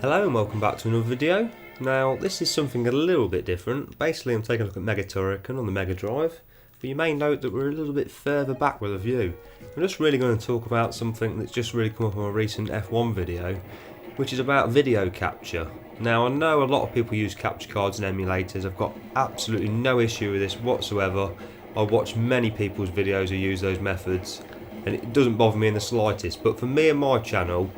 Hello and welcome back to another video. Now this is something a little bit different. Basically I'm taking a look at Mega Turrican on the Mega Drive, but you may note that we're a little bit further back with a view. I'm just really going to talk about something that's just really come up on a recent F1 video, which is about video capture. Now I know a lot of people use capture cards and emulators. I've got absolutely no issue with this whatsoever. I watch many people's videos who use those methods and it doesn't bother me in the slightest, but for me and my channel,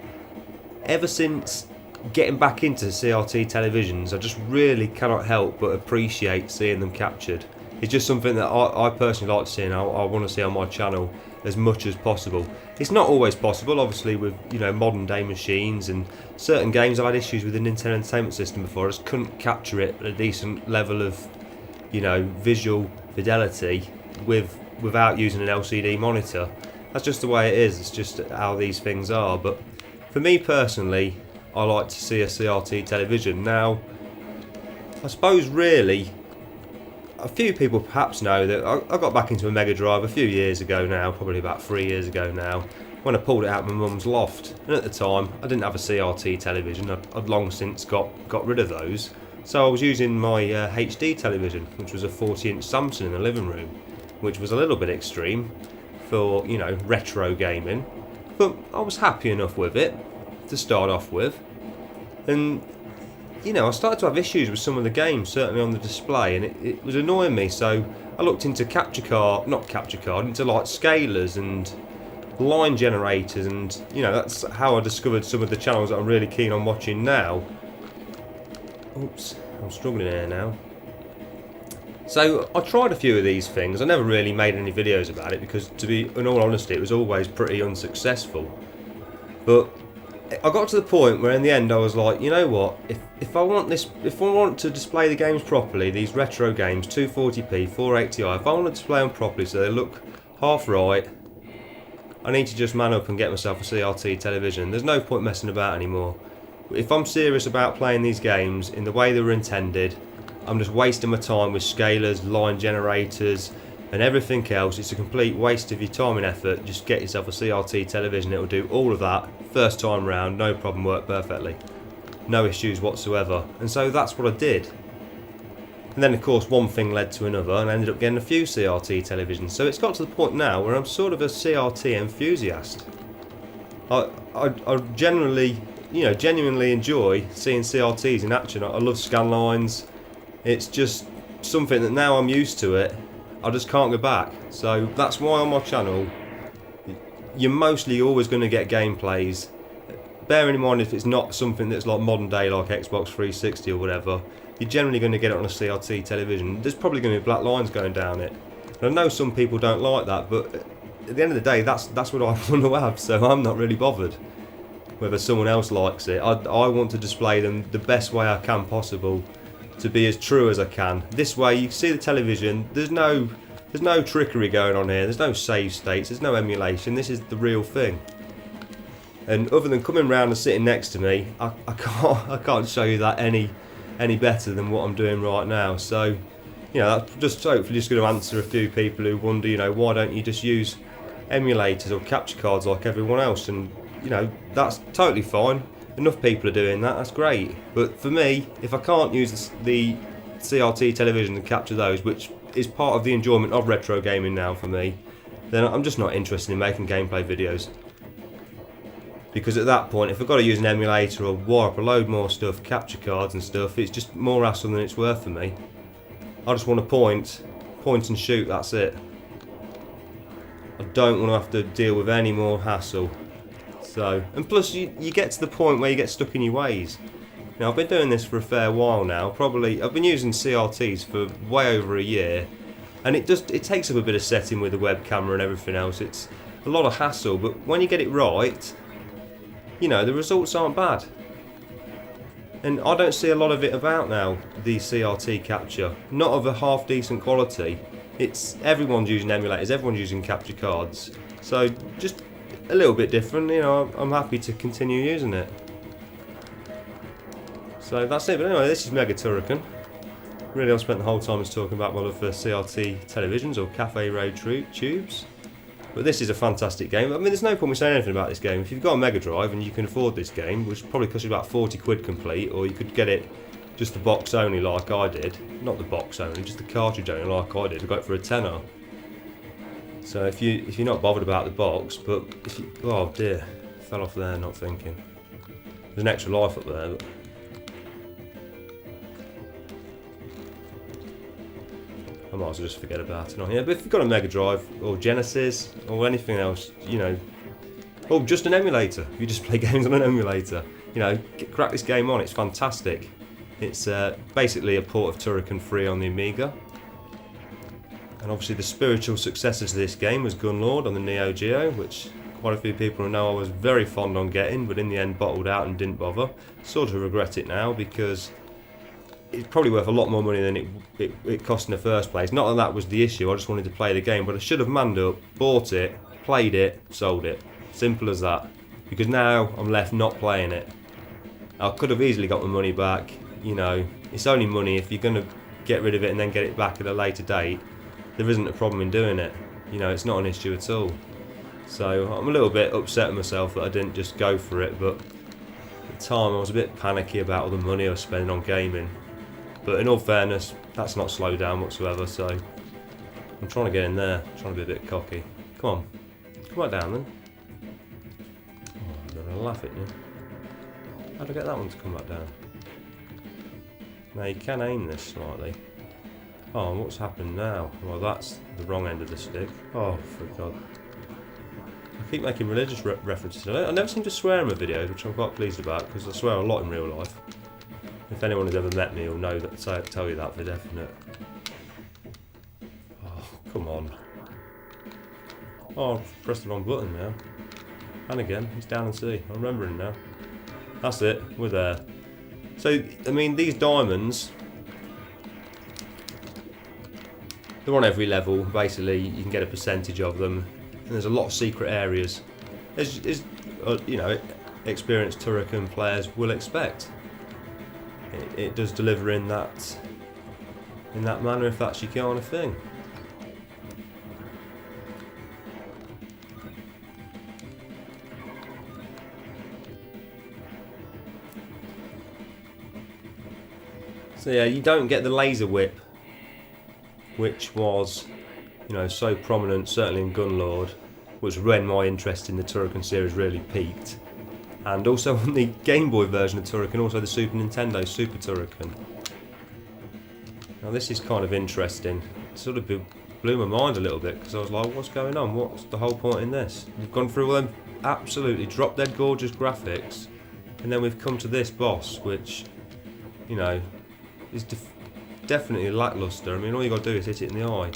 ever since getting back into CRT televisions, I just really cannot help but appreciate seeing them captured. It's just something that I personally like to see, and I want to see on my channel as much as possible. It's not always possible, obviously, with modern day machines and certain games. I've had issues with the Nintendo Entertainment System before. I just couldn't capture it at a decent level of visual fidelity without using an LCD monitor. That's just the way it is. It's just how these things are. But for me personally, I like to see a CRT television. Now, I suppose really, a few people perhaps know that I got back into a Mega Drive a few years ago now, probably about 3 years ago now, when I pulled it out of my mum's loft. And at the time, I didn't have a CRT television. I'd long since got rid of those. So I was using my HD television, which was a 40-inch Samsung in the living room, which was a little bit extreme for, retro gaming. But I was happy enough with it to start off with, and I started to have issues with some of the games, certainly on the display, and it was annoying me. So I looked into into like scalers and line generators, and that's how I discovered some of the channels that I'm really keen on watching now. Oops, I'm struggling here now. So I tried a few of these things. I never really made any videos about it because, to be in all honesty, it was always pretty unsuccessful. But I got to the point where in the end I was like, you know what, if I want to display the games properly, these retro games, 240p, 480i, if I want to display them properly so they look half right, I need to just man up and get myself a CRT television. There's no point messing about anymore. If I'm serious about playing these games in the way they were intended, I'm just wasting my time with scalers, line generators and everything else. It's a complete waste of your time and effort. Just get yourself a CRT television, it'll do all of that first time round, no problem, work perfectly, no issues whatsoever. And so that's what I did. And then of course one thing led to another, and I ended up getting a few CRT televisions. So it's got to the point now where I'm sort of a CRT enthusiast. I generally, genuinely enjoy seeing CRTs in action. I love scan lines. It's just something that now I'm used to it, I just can't go back. So that's why on my channel you're mostly always going to get gameplays. Bearing in mind, if it's not something that's like modern day, like Xbox 360 or whatever, you're generally going to get it on a CRT television. There's probably going to be black lines going down it. And I know some people don't like that, but at the end of the day, that's what I want to have, so I'm not really bothered whether someone else likes it. I want to display them the best way I can possible, to be as true as I can. This way you can see the television, there's no trickery going on here, there's no save states, there's no emulation, this is the real thing. And other than coming round and sitting next to me, I can't show you that any better than what I'm doing right now. So that's just hopefully just going to answer a few people who wonder, why don't you just use emulators or capture cards like everyone else? And that's totally fine. Enough people are doing that, that's great. But for me, if I can't use the CRT television to capture those, which is part of the enjoyment of retro gaming now for me, then I'm just not interested in making gameplay videos. Because at that point, if I've got to use an emulator or wire up a load more stuff, capture cards and stuff, it's just more hassle than it's worth for me. I just want to point and shoot, that's it. I don't want to have to deal with any more hassle. So, and plus you get to the point where you get stuck in your ways. Now I've been doing this for a fair while now, I've been using CRTs for way over a year, and it takes up a bit of setting with the web camera and everything else. It's a lot of hassle, but when you get it right, the results aren't bad. And I don't see a lot of it about now, the CRT capture, not of a half decent quality. Everyone's using emulators, everyone's using capture cards, so just a little bit different, I'm happy to continue using it. So that's it. But anyway, this is Mega Turrican. Really, I've spent the whole time just talking about one of the CRT televisions or cafe road tubes. But this is a fantastic game. I mean, there's no point in saying anything about this game. If you've got a Mega Drive and you can afford this game, which probably costs you about 40 quid complete, or you could get it just the box only like I did. Not the box only, just the cartridge only like I did. I got it for a tenner. So if you're not bothered about the box, but if you, oh dear, fell off there not thinking. There's an extra life up there. But I might as well just forget about it on here. But if you've got a Mega Drive or Genesis or anything else, you know, or just an emulator, if you just play games on an emulator, you know, crack this game on. It's fantastic. It's basically a port of Turrican 3 on the Amiga. And obviously the spiritual successor to this game was Gunlord on the Neo Geo, which quite a few people know I was very fond on getting, but in the end bottled out and didn't bother. Sort of regret it now because it's probably worth a lot more money than it cost in the first place. Not that that was the issue, I just wanted to play the game, but I should have manned up, bought it, played it, sold it. Simple as that. Because now I'm left not playing it. I could have easily got my money back, you know, it's only money. If you're going to get rid of it and then get it back at a later date, there isn't a problem in doing it. You know, it's not an issue at all. So I'm a little bit upset with myself that I didn't just go for it, but at the time I was a bit panicky about all the money I was spending on gaming. But in all fairness, that's not slowed down whatsoever, so I'm trying to get in there, I'm trying to be a bit cocky. Come on, come right down then. Oh, I'm going to laugh at you. How'd I get that one to come back down? Now you can aim this slightly. Oh, and what's happened now? Well, that's the wrong end of the stick. Oh, for God. I keep making religious references. I never seem to swear in my videos, which I'm quite pleased about, because I swear a lot in real life. If anyone has ever met me, will know that, tell you that for definite. Oh, come on. Oh, I've pressed the wrong button now. And again, he's down and C. I'm remembering now. That's it, we're there. So, I mean, these diamonds, they're on every level. Basically, you can get a percentage of them, and there's a lot of secret areas, as you know, experienced Turrican players will expect. It does deliver in that manner, if that's your kind of thing. So yeah, you don't get the laser whip, which was, you know, so prominent, certainly in Gunlord, was when my interest in the Turrican series really peaked. And also on the Game Boy version of Turrican, also the Super Nintendo Super Turrican. Now this is kind of interesting. It sort of blew my mind a little bit, because I was like, what's going on? What's the whole point in this? We've gone through all them absolutely drop-dead gorgeous graphics, and then we've come to this boss, which, you know, is definitely lackluster. I mean, all you got to do is hit it in the eye.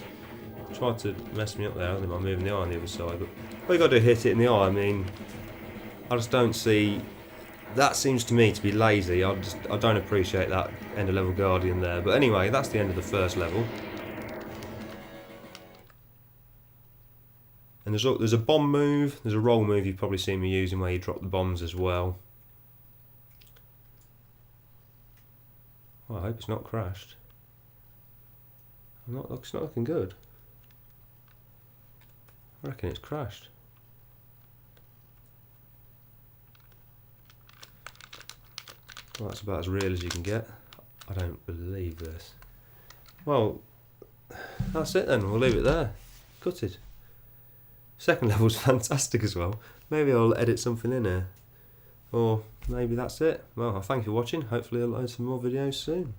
Tried to mess me up there, I think I'm moving the eye on the other side, but all you got to do is hit it in the eye. I mean, I just don't see, that seems to me to be lazy. I don't appreciate that end of level guardian there. But anyway, that's the end of the first level. And there's a bomb move, there's a roll move you've probably seen me using where you drop the bombs as well. Well, I hope it's not crashed. It's not looking good. I reckon it's crashed. Well, that's about as real as you can get. I don't believe this. Well, that's it then. We'll leave it there. Gutted. Second level's fantastic as well. Maybe I'll edit something in here. Or maybe that's it. Well, I thank you for watching. Hopefully I'll load some more videos soon.